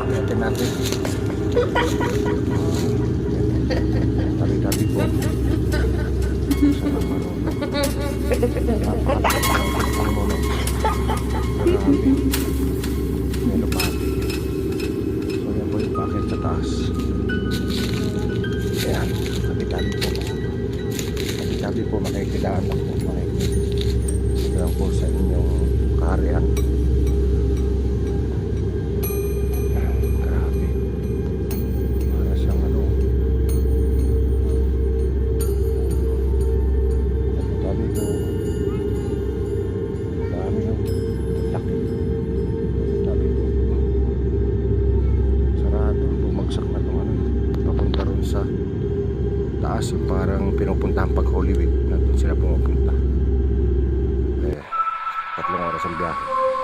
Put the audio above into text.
Akitin natin. Tabi-tabi po. Sa naman. Napakataas ang mono. Marami. May lupati. So yan po yung packet sa taas. Ayan. Tabi-tabi po. Tabi-tabi po. Makikilaan lang po. Makikilaan po sa inyong kaharian. Grabe. Para siyang ano. Tabi-tabi po. Dami ng laki. Tabi po. Sarado. Bumagsak na itong ano. Papunta ron sa taas. Yung parang pinupuntahan pag Holy Week. Nandun sila pumupunta. 3 oras ang biyahe.